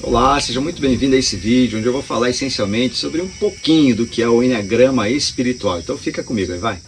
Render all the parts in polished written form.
Olá, seja muito bem-vindo a esse vídeo onde eu vou falar essencialmente sobre um pouquinho do que é o Enneagrama espiritual. Então fica comigo aí, vai!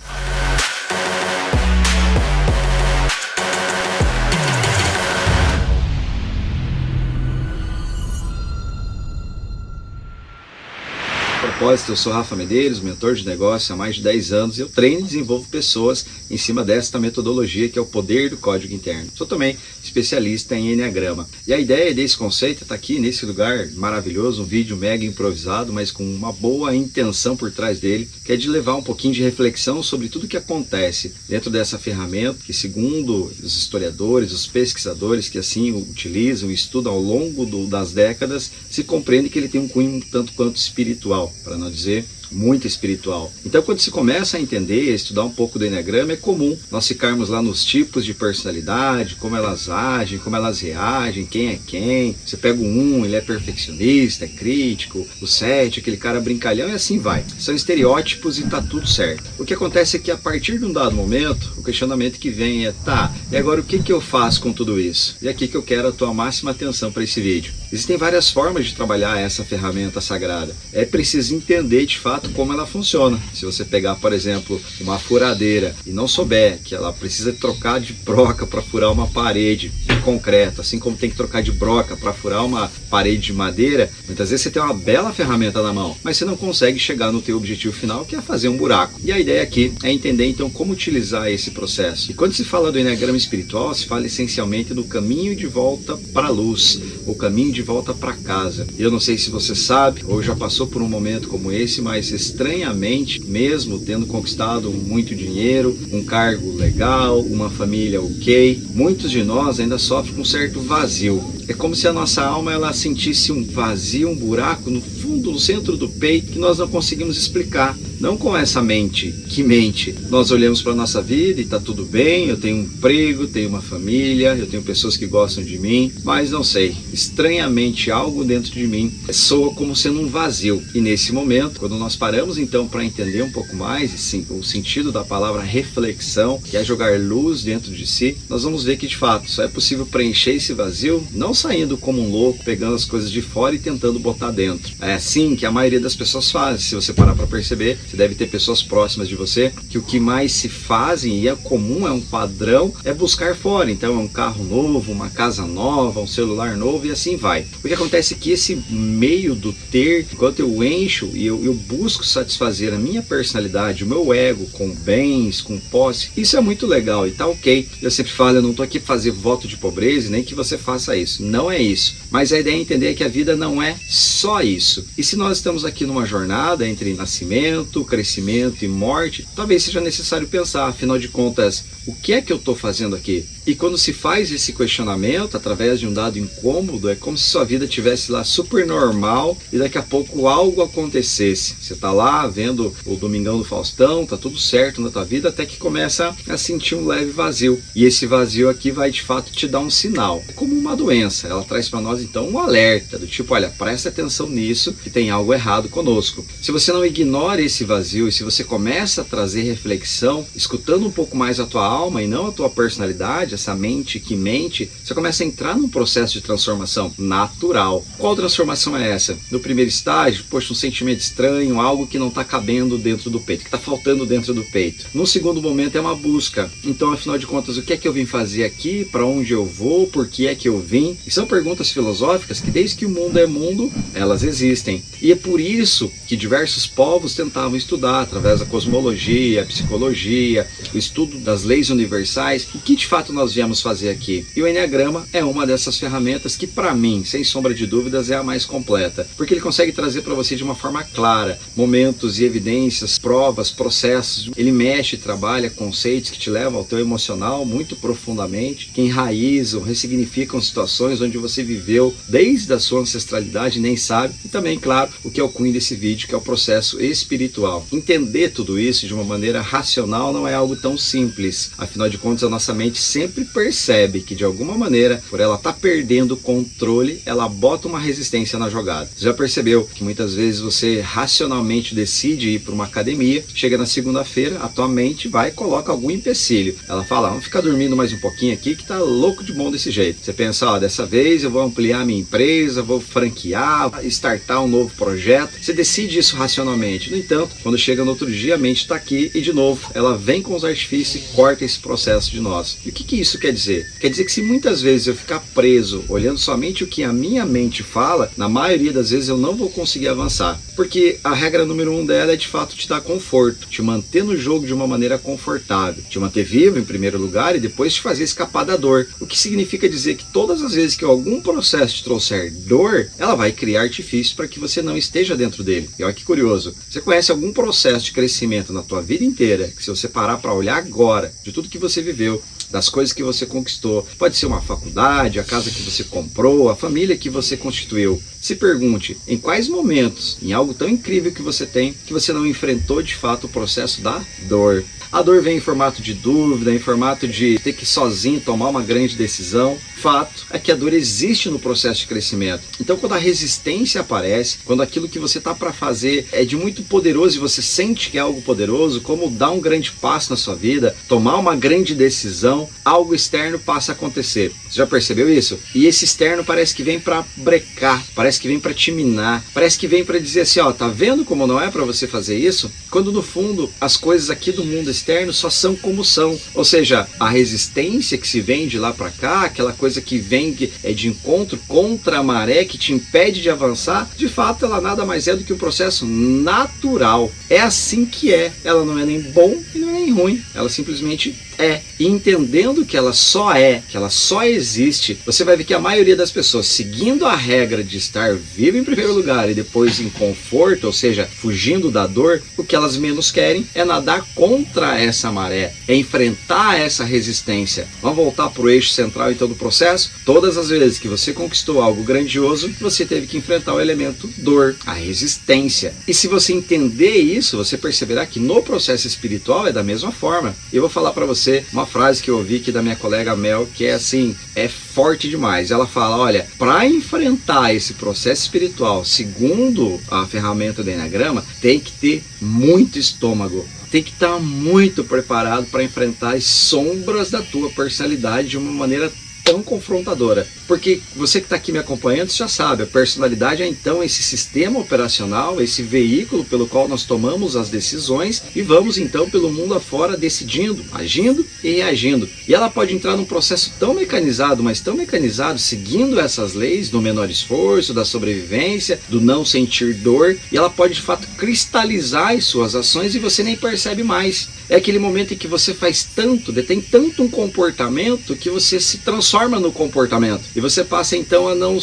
Eu sou Rafa Medeiros, mentor de negócio há mais de 10 anos e eu treino e desenvolvo pessoas em cima desta metodologia que é o poder do código interno. Sou também especialista em Enneagrama. E a ideia desse conceito está aqui nesse lugar maravilhoso, um vídeo mega improvisado, mas com uma boa intenção por trás dele, que é de levar um pouquinho de reflexão sobre tudo que acontece dentro dessa ferramenta, que segundo os historiadores, os pesquisadores que assim o utilizam e estudam ao longo das décadas, se compreende que ele tem um cunho um tanto quanto espiritual, para não dizer muito espiritual. Então quando se começa a entender, a estudar um pouco do Enneagrama, é comum nós ficarmos lá nos tipos de personalidade, como elas agem, como elas reagem, quem é quem. Você pega o 1, ele é perfeccionista, é crítico, o 7, aquele cara brincalhão, e assim vai. São estereótipos e tá tudo certo. O que acontece é que a partir de um dado momento, o questionamento que vem é, tá, e agora o que eu faço com tudo isso? E aqui que eu quero a tua máxima atenção para esse vídeo. Existem várias formas de trabalhar essa ferramenta sagrada. É preciso entender de fato como ela funciona. Se você pegar, por exemplo, uma furadeira e não souber que ela precisa trocar de broca para furar uma parede de concreto, assim como tem que trocar de broca para furar uma parede de madeira, muitas vezes você tem uma bela ferramenta na mão, mas você não consegue chegar no teu objetivo final, que é fazer um buraco. E a ideia aqui é entender então como utilizar esse processo. E quando se fala do Enneagrama espiritual, se fala essencialmente do caminho de volta para a luz, o caminho de volta para casa. Eu não sei se você sabe ou já passou por um momento como esse, mas estranhamente, mesmo tendo conquistado muito dinheiro, um cargo legal, uma família ok, muitos de nós ainda sofrem com um certo vazio. É como se a nossa alma ela sentisse um vazio, um buraco no fundo, no centro do peito, que nós não conseguimos explicar. Não com essa mente que mente. Nós olhamos para a nossa vida e está tudo bem, eu tenho um emprego, tenho uma família, eu tenho pessoas que gostam de mim, mas não sei, estranhamente algo dentro de mim soa como sendo um vazio. E nesse momento, quando nós paramos então para entender um pouco mais sim, o sentido da palavra reflexão, que é jogar luz dentro de si, nós vamos ver que de fato só é possível preencher esse vazio, não saindo como um louco, pegando as coisas de fora e tentando botar dentro. É assim que a maioria das pessoas faz, se você parar para perceber. Você deve ter pessoas próximas de você que o que mais se fazem, e é comum, é um padrão, é buscar fora. Então é um carro novo, uma casa nova, um celular novo e assim vai. O que acontece é que esse meio do ter, enquanto eu encho e eu busco satisfazer a minha personalidade, o meu ego com bens, com posse, isso é muito legal e tá ok. Eu sempre falo, eu não tô aqui para fazer voto de pobreza, nem que você faça isso. Não é isso. Mas a ideia é entender que a vida não é só isso. E se nós estamos aqui numa jornada entre nascimento, crescimento e morte, talvez seja necessário pensar, afinal de contas, o que é que eu estou fazendo aqui? E quando se faz esse questionamento através de um dado incômodo, é como se sua vida estivesse lá super normal e daqui a pouco algo acontecesse. Você está lá vendo o Domingão do Faustão, tá tudo certo na tua vida, até que começa a sentir um leve vazio. E esse vazio aqui vai de fato te dar um sinal. É como uma doença, ela traz para nós então um alerta, do tipo, olha, presta atenção nisso, que tem algo errado conosco. Se você não ignora esse vazio e se você começa a trazer reflexão, escutando um pouco mais a tua alma e não a tua personalidade, essa mente que mente, você começa a entrar num processo de transformação natural. Qual transformação é essa? No primeiro estágio, poxa, um sentimento estranho, algo que não está cabendo dentro do peito, que está faltando dentro do peito. No segundo momento é uma busca. Então, afinal de contas, o que é que eu vim fazer aqui? Para onde eu vou? Por que é que eu vim? E são perguntas filosóficas que desde que o mundo é mundo, elas existem. E é por isso que diversos povos tentavam estudar através da cosmologia, a psicologia, o estudo das leis universais, o que de fato nós viemos fazer aqui. E o Enneagrama é uma dessas ferramentas que, para mim, sem sombra de dúvidas, é a mais completa, porque ele consegue trazer para você de uma forma clara momentos e evidências, provas, processos. Ele mexe e trabalha conceitos que te levam ao teu emocional muito profundamente, que enraizam, ressignificam situações onde você viveu desde a sua ancestralidade e nem sabe. E também, claro, o que é o cunho desse vídeo, que é o processo espiritual. Entender tudo isso de uma maneira racional não é algo tão simples. nós. Afinal de contas, a nossa mente sempre percebe que de alguma maneira, por ela estar perdendo o controle, ela bota uma resistência na jogada. Você já percebeu que muitas vezes você racionalmente decide ir para uma academia, chega na segunda-feira, a tua mente vai e coloca algum empecilho. Ela fala, vamos ficar dormindo mais um pouquinho aqui que tá louco de bom desse jeito. Você pensa, ó, dessa vez eu vou ampliar minha empresa, vou franquear, startar um novo projeto. Você decide isso racionalmente. No entanto, quando chega no outro dia, a mente está aqui e de novo, ela vem com os artifícios e corta esse processo de nós. E o que isso quer dizer? Quer dizer que se muitas vezes eu ficar preso, olhando somente o que a minha mente fala, na maioria das vezes eu não vou conseguir avançar. Porque a regra número 1 dela é de fato te dar conforto, te manter no jogo de uma maneira confortável, te manter vivo em primeiro lugar e depois te fazer escapar da dor. O que significa dizer que todas as vezes que algum processo te trouxer dor, ela vai criar artifícios para que você não esteja dentro dele. E olha que curioso, você conhece algum processo de crescimento na tua vida inteira, que se você parar para olhar agora, de tudo que você viveu, das coisas que você conquistou, pode ser uma faculdade, a casa que você comprou, a família que você constituiu. Se pergunte, em quais momentos, em algo tão incrível que você tem, que você não enfrentou de fato o processo da dor. A dor vem em formato de dúvida, em formato de ter que sozinho tomar uma grande decisão. Fato é que a dor existe no processo de crescimento. Então, quando a resistência aparece, quando aquilo que você está para fazer é de muito poderoso e você sente que é algo poderoso, como dar um grande passo na sua vida, tomar uma grande decisão, algo externo passa a acontecer. Você já percebeu isso? E esse externo parece que vem para brecar, parece que vem para te minar, parece que vem para dizer assim, ó, tá vendo como não é para você fazer isso? Quando no fundo as coisas aqui do mundo externo só são como são. Ou seja, a resistência que se vem de lá para cá, aquela coisa que vem de encontro contra a maré, que te impede de avançar, de fato ela nada mais é do que um processo natural. É assim que é. Ela não é nem bom e não é nem ruim. Ela simplesmente é. E entendendo que ela só é, que ela só existe, você vai ver que a maioria das pessoas, seguindo a regra de estar vivo em primeiro lugar e depois em conforto, ou seja, fugindo da dor, o que elas menos querem é nadar contra essa maré, é enfrentar essa resistência. Vamos voltar para o eixo central então do processo? Todas as vezes que você conquistou algo grandioso, você teve que enfrentar o elemento dor, a resistência. E se você entender isso, você perceberá que no processo espiritual é da mesma forma. Eu vou falar para você uma frase que eu ouvi aqui da minha colega Mel, que é assim, é forte demais. Ela fala, olha, para enfrentar esse processo espiritual, segundo a ferramenta do Eneagrama, tem que ter muito estômago. Tem que estar muito preparado para enfrentar as sombras da tua personalidade de uma maneira tão confrontadora. Porque você que está aqui me acompanhando, você já sabe, a personalidade é então esse sistema operacional, esse veículo pelo qual nós tomamos as decisões e vamos então pelo mundo afora decidindo, agindo e reagindo. E ela pode entrar num processo tão mecanizado, mas tão mecanizado, seguindo essas leis do menor esforço, da sobrevivência, do não sentir dor, e ela pode de fato cristalizar as suas ações e você nem percebe mais. É aquele momento em que você faz tanto, detém tanto um comportamento que você se transforma no comportamento. E você passa então a não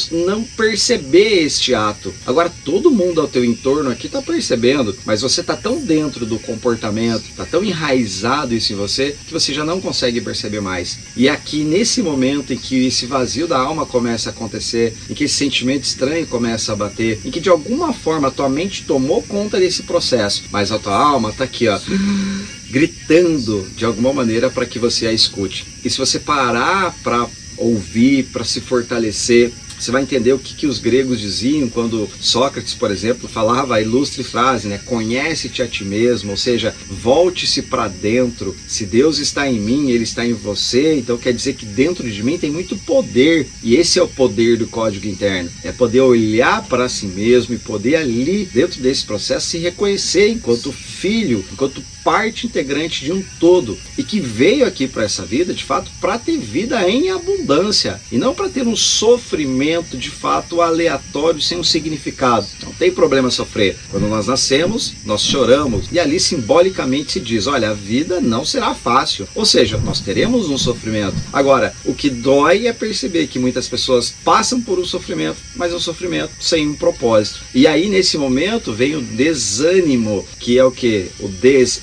perceber este ato. Agora todo mundo ao teu entorno aqui está percebendo, mas você está tão dentro do comportamento, está tão enraizado isso em você, que você já não consegue perceber mais. E aqui nesse momento em que esse vazio da alma começa a acontecer, em que esse sentimento estranho começa a bater, em que de alguma forma a tua mente tomou conta desse processo, mas a tua alma está aqui, ó, gritando de alguma maneira para que você a escute. E se você parar para ouvir, para se fortalecer, você vai entender o que os gregos diziam quando Sócrates, por exemplo, falava a ilustre frase, né? Conhece-te a ti mesmo, ou seja, volte-se para dentro. Se Deus está em mim, Ele está em você, então quer dizer que dentro de mim tem muito poder. E esse é o poder do código interno. É poder olhar para si mesmo e poder ali, dentro desse processo, se reconhecer enquanto filho, enquanto parte integrante de um todo e que veio aqui para essa vida, de fato, para ter vida em abundância e não para ter um sofrimento de fato aleatório sem um significado. Não tem problema sofrer. Quando nós nascemos, nós choramos e ali simbolicamente se diz, olha, a vida não será fácil, ou seja, nós teremos um sofrimento. Agora, o que dói é perceber que muitas pessoas passam por um sofrimento, mas é um sofrimento sem um propósito. E aí nesse momento vem o desânimo, que é o que?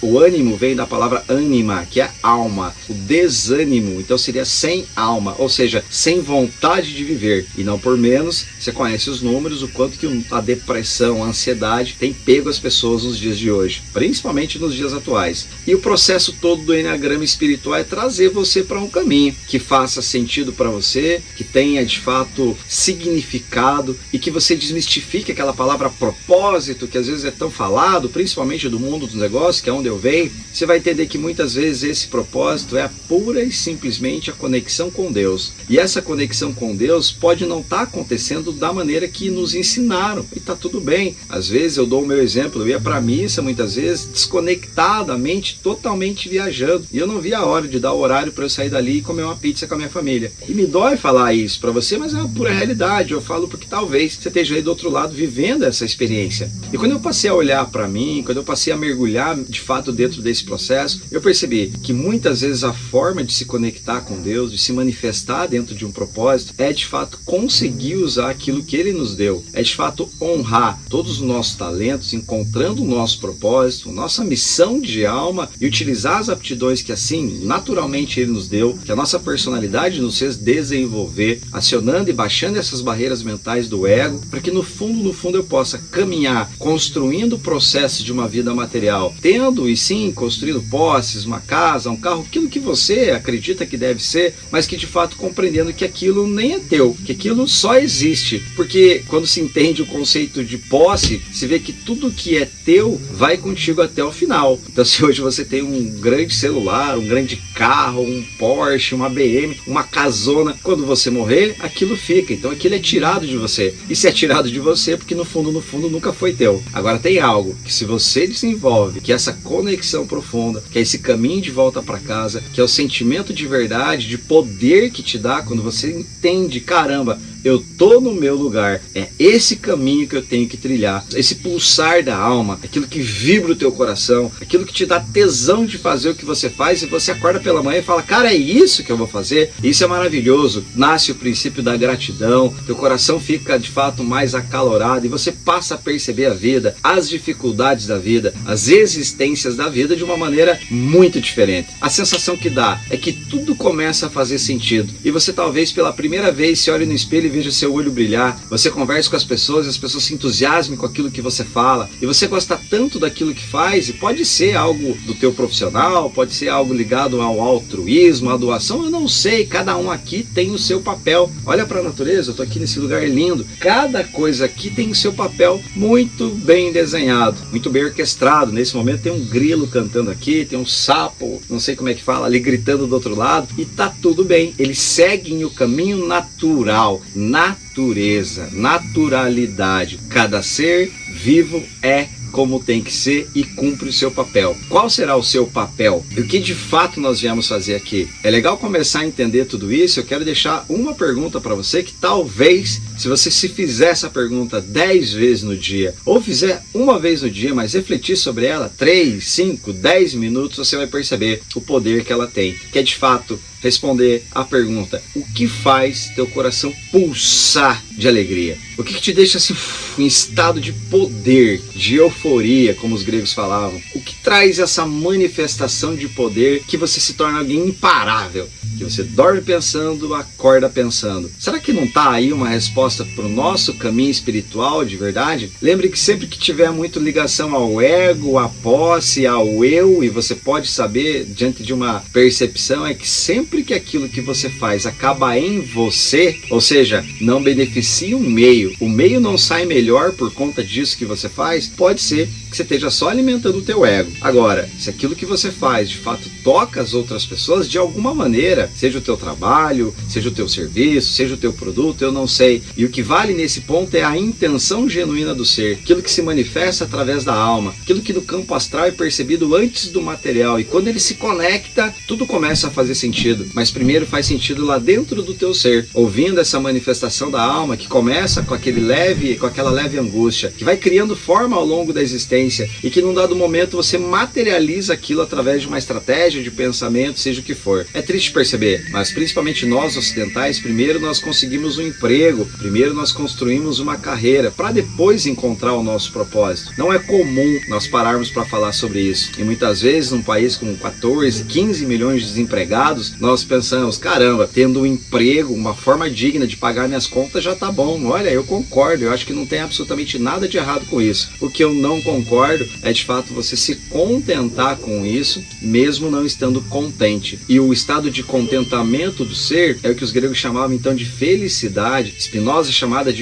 O ânimo vem da palavra ânima, que é alma. O desânimo, então seria sem alma, ou seja, sem vontade de viver. E não por menos, você conhece os números, o quanto que a depressão depressão, a ansiedade tem pego as pessoas nos dias de hoje, principalmente nos dias atuais. E o processo todo do Eneagrama Espiritual é trazer você para um caminho que faça sentido para você, que tenha de fato significado e que você desmistifique aquela palavra propósito, que às vezes é tão falado, principalmente do mundo dos negócios, que é onde eu venho. Você vai entender que muitas vezes esse propósito é pura e simplesmente a conexão com Deus. E essa conexão com Deus pode não estar acontecendo da maneira que nos ensinaram, e tá tudo bem. Às vezes eu dou o meu exemplo, eu ia para a missa muitas vezes desconectadamente, totalmente viajando, e eu não via a hora de dar o horário para eu sair dali e comer uma pizza com a minha família. E me dói falar isso para você, mas é uma pura realidade. Eu falo porque talvez você esteja aí do outro lado vivendo essa experiência. E quando eu passei a olhar para mim, quando eu passei a mergulhar de fato dentro desse processo, eu percebi que muitas vezes a forma de se conectar com Deus, de se manifestar dentro de um propósito, é de fato conseguir usar aquilo que Ele nos deu, é de fato honrar todos os nossos talentos, encontrando o nosso propósito, nossa missão de alma, e utilizar as aptidões que assim naturalmente Ele nos deu, que a nossa personalidade nos fez desenvolver, acionando e baixando essas barreiras mentais do ego, para que no fundo eu possa caminhar, construindo o processo de uma vida material, tendo e sim construindo posses, uma casa, um carro, aquilo que você acredita que deve ser, mas que de fato compreendendo que aquilo nem é teu, que aquilo só existe, porque quando se entende o conceito de posse, se vê que tudo que é teu vai contigo até o final. Então se hoje você tem um grande celular, um grande carro, um Porsche, uma BM, uma casona, quando você morrer, aquilo fica, então aquilo é tirado de você, e se é tirado de você, porque no fundo nunca foi teu. Agora tem algo que se você desenvolve, que é essa conexão profunda, que é esse caminho de volta para casa, que é o sentimento de verdade, de poder que te dá quando você entende, caramba, eu tô no meu lugar, é esse caminho que eu tenho que trilhar, esse pulsar da alma, aquilo que vibra o teu coração, aquilo que te dá tesão de fazer o que você faz, e você acorda pela manhã e fala, cara, é isso que eu vou fazer. Isso é maravilhoso, nasce o princípio da gratidão, teu coração fica de fato mais acalorado e você passa a perceber a vida, as dificuldades da vida, as existências da vida de uma maneira muito diferente. A sensação que dá é que tudo começa a fazer sentido, e você talvez pela primeira vez se olhe no espelho e veja seu olho brilhar, você conversa com as pessoas e as pessoas se entusiasmem com aquilo que você fala, e você gosta tanto daquilo que faz, e pode ser algo do teu profissional, pode ser algo ligado ao altruísmo, à doação, eu não sei, cada um aqui tem o seu papel. Olha para a natureza, eu tô aqui nesse lugar lindo, cada coisa aqui tem o seu papel muito bem desenhado, muito bem orquestrado. Nesse momento tem um grilo cantando aqui, tem um sapo, não sei como é que fala, ali gritando do outro lado, e tá tudo bem, eles seguem o caminho natural, natureza, naturalidade. Cada ser vivo é como tem que ser e cumpre o seu papel. Qual será o seu papel? E o que de fato nós viemos fazer aqui? É legal começar a entender tudo isso. Eu quero deixar uma pergunta para você que talvez, se você se fizer essa pergunta 10 vezes no dia, ou fizer uma vez no dia, mas refletir sobre ela 3, 5, 10 minutos, você vai perceber o poder que ela tem, que é de fato responder a pergunta: o que faz teu coração pulsar de alegria? O que te deixa assim em estado de poder, de euforia, como os gregos falavam? O que traz essa manifestação de poder que você se torna alguém imparável? Que você dorme pensando, acorda pensando. Será que não está aí uma resposta para o nosso caminho espiritual de verdade? Lembre que sempre que tiver muito ligação ao ego, à posse, ao eu, e você pode saber diante de uma percepção, é que sempre que aquilo que você faz acaba em você, ou seja, não beneficia o meio não sai melhor por conta disso que você faz, pode ser que você esteja só alimentando o teu ego. Agora, se aquilo que você faz de fato toca as outras pessoas de alguma maneira, seja o teu trabalho, seja o teu serviço, seja o teu produto, eu não sei. E o que vale nesse ponto é a intenção genuína do ser, aquilo que se manifesta através da alma, aquilo que no campo astral é percebido antes do material, e quando ele se conecta, tudo começa a fazer sentido. Mas primeiro faz sentido lá dentro do teu ser, ouvindo essa manifestação da alma que começa com aquela leve angústia, que vai criando forma ao longo da existência, e que num dado momento você materializa aquilo através de uma estratégia de pensamento, seja o que for. É triste perceber perceber, mas principalmente nós ocidentais, primeiro nós conseguimos um emprego, primeiro nós construímos uma carreira, para depois encontrar o nosso propósito. Não é comum nós pararmos para falar sobre isso. E muitas vezes, num país com 14, 15 milhões de desempregados, nós pensamos, caramba, tendo um emprego, uma forma digna de pagar minhas contas já tá bom. Olha, eu concordo, eu acho que não tem absolutamente nada de errado com isso. O que eu não concordo é, de fato, você se contentar com isso, mesmo não estando contente. E o estado de contentamento do ser é o que os gregos chamavam então de felicidade. Spinoza chamava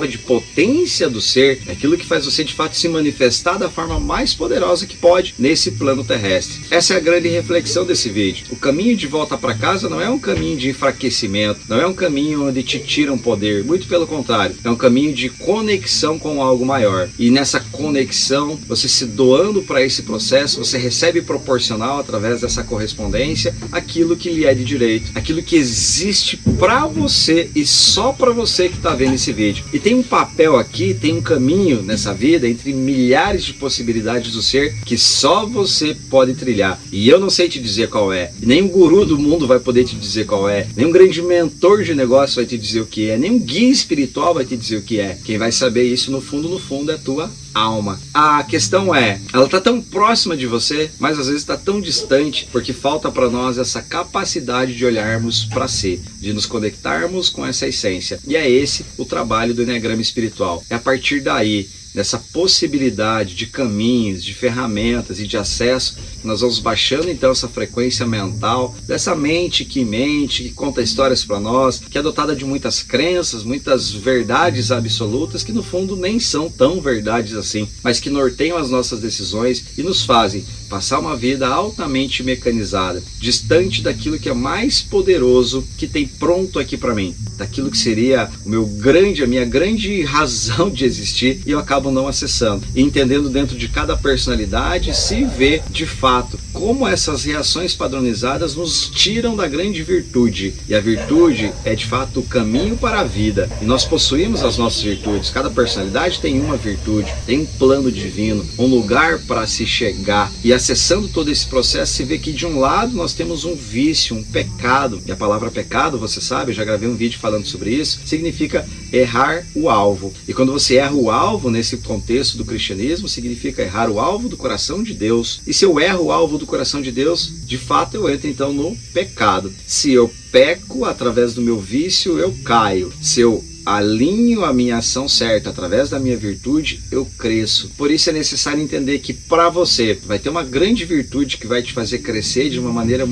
de potência do ser, é aquilo que faz você de fato se manifestar da forma mais poderosa que pode nesse plano terrestre. Essa é a grande reflexão desse vídeo. O caminho de volta para casa não é um caminho de enfraquecimento, não é um caminho onde te tiram poder, muito pelo contrário, é um caminho de conexão com algo maior. E nessa conexão, você se doando para esse processo, você recebe proporcional através dessa correspondência aquilo que lhe é de direito, aquilo que existe para você e só para você que está vendo esse vídeo. E tem um papel aqui, tem um caminho nessa vida entre milhares de possibilidades do ser que só você pode trilhar. E eu não sei te dizer qual é, e nem um guru do mundo vai poder te dizer qual é, nem um grande mentor de negócio vai te dizer o que é, nem um guia espiritual vai te dizer o que é. Quem vai saber isso no fundo é a tua alma. A questão é, ela está tão próxima de você, mas às vezes está tão distante, porque falta para nós essa capacidade de olharmos para si, de nos conectarmos com essa essência. E é esse o trabalho do Enneagrama Espiritual. É a partir daí, dessa possibilidade de caminhos, de ferramentas e de acesso, nós vamos baixando então essa frequência mental, dessa mente, que conta histórias para nós, que é dotada de muitas crenças, muitas verdades absolutas, que no fundo nem são tão verdades assim, mas que norteiam as nossas decisões e nos fazem passar uma vida altamente mecanizada, distante daquilo que é mais poderoso que tem pronto aqui para mim, daquilo que seria a minha grande razão de existir, e eu acabo não acessando. E entendendo dentro de cada personalidade, se vê de fato como essas reações padronizadas nos tiram da grande virtude. E a virtude é de fato o caminho para a vida. E nós possuímos as nossas virtudes. Cada personalidade tem uma virtude, tem um plano divino, um lugar para se chegar. E acessando todo esse processo, se vê que de um lado nós temos um vício, um pecado. E a palavra pecado, você sabe, eu já gravei um vídeo falando sobre isso, significa errar o alvo. E quando você erra o alvo, nesse contexto do cristianismo, significa errar o alvo do coração de Deus. E se eu erro o alvo do coração de Deus, de fato eu entro então no pecado. Se eu peco através do meu vício, eu caio. Se eu alinho a minha ação certa através da minha virtude, eu cresço. Por isso é necessário entender que para você vai ter uma grande virtude que vai te fazer crescer de uma maneira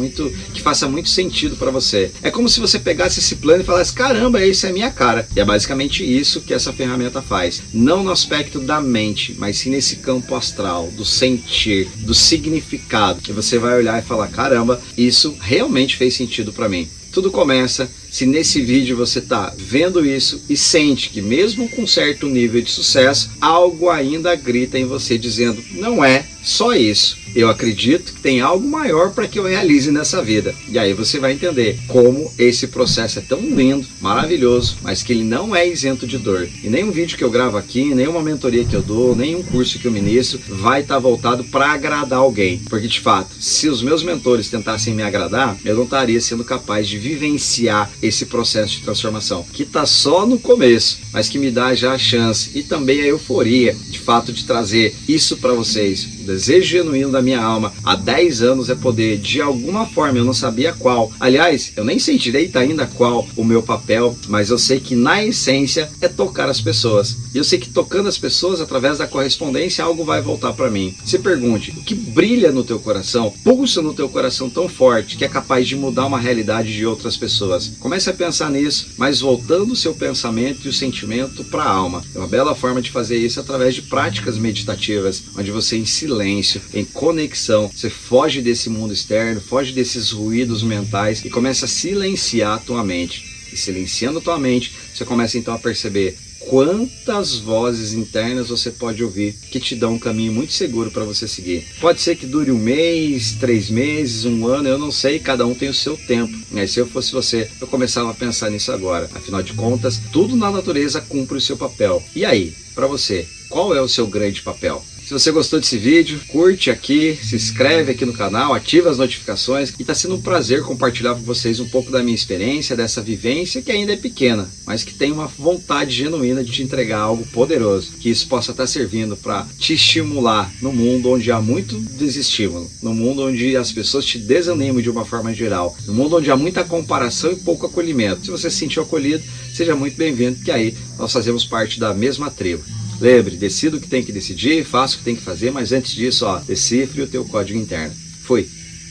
que faça muito sentido para você. É como se você pegasse esse plano e falasse, caramba, isso é minha cara. E é basicamente isso que essa ferramenta faz. Não no aspecto da mente, mas sim nesse campo astral, do sentir, do significado, que você vai olhar e falar, caramba, isso realmente fez sentido para mim. Tudo começa se nesse vídeo você está vendo isso e sente que mesmo com certo nível de sucesso, algo ainda grita em você dizendo, não é só isso. Eu acredito que tem algo maior para que eu realize nessa vida. E aí você vai entender como esse processo é tão lindo, maravilhoso, mas que ele não é isento de dor. E nenhum vídeo que eu gravo aqui, nenhuma mentoria que eu dou, nenhum curso que eu ministro vai estar voltado para agradar alguém. Porque de fato, se os meus mentores tentassem me agradar, eu não estaria sendo capaz de vivenciar esse processo de transformação, que está só no começo, mas que me dá já a chance e também a euforia, de fato, de trazer isso para vocês. O desejo genuíno da minha alma há 10 anos é poder, de alguma forma, eu não sabia qual. Aliás, eu nem sei direito ainda qual o meu papel, mas eu sei que na essência é tocar as pessoas. E eu sei que tocando as pessoas, através da correspondência, algo vai voltar para mim. Se pergunte, o que brilha no teu coração, pulsa no teu coração tão forte que é capaz de mudar uma realidade de outras pessoas? Comece a pensar nisso, mas voltando o seu pensamento e o sentimento para a alma. É uma bela forma de fazer isso através de práticas meditativas, onde você em silêncio, em conexão, você foge desse mundo externo, foge desses ruídos mentais e começa a silenciar a tua mente. E silenciando a tua mente, você começa então a perceber quantas vozes internas você pode ouvir que te dão um caminho muito seguro para você seguir. Pode ser que dure 1 mês, 3 meses, 1 ano, eu não sei, cada um tem o seu tempo. Mas se eu fosse você, eu começava a pensar nisso agora. Afinal de contas, tudo na natureza cumpre o seu papel. E aí, para você, qual é o seu grande papel? Se você gostou desse vídeo, curte aqui, se inscreve aqui no canal, ativa as notificações e está sendo um prazer compartilhar com vocês um pouco da minha experiência, dessa vivência que ainda é pequena, mas que tem uma vontade genuína de te entregar algo poderoso, que isso possa estar servindo para te estimular no mundo onde há muito desestímulo, no mundo onde as pessoas te desanimam de uma forma geral, no mundo onde há muita comparação e pouco acolhimento. Se você se sentiu acolhido, seja muito bem-vindo, que aí nós fazemos parte da mesma tribo. Lembre, decida o que tem que decidir, faça o que tem que fazer, mas antes disso, decifre o teu código interno. Fui!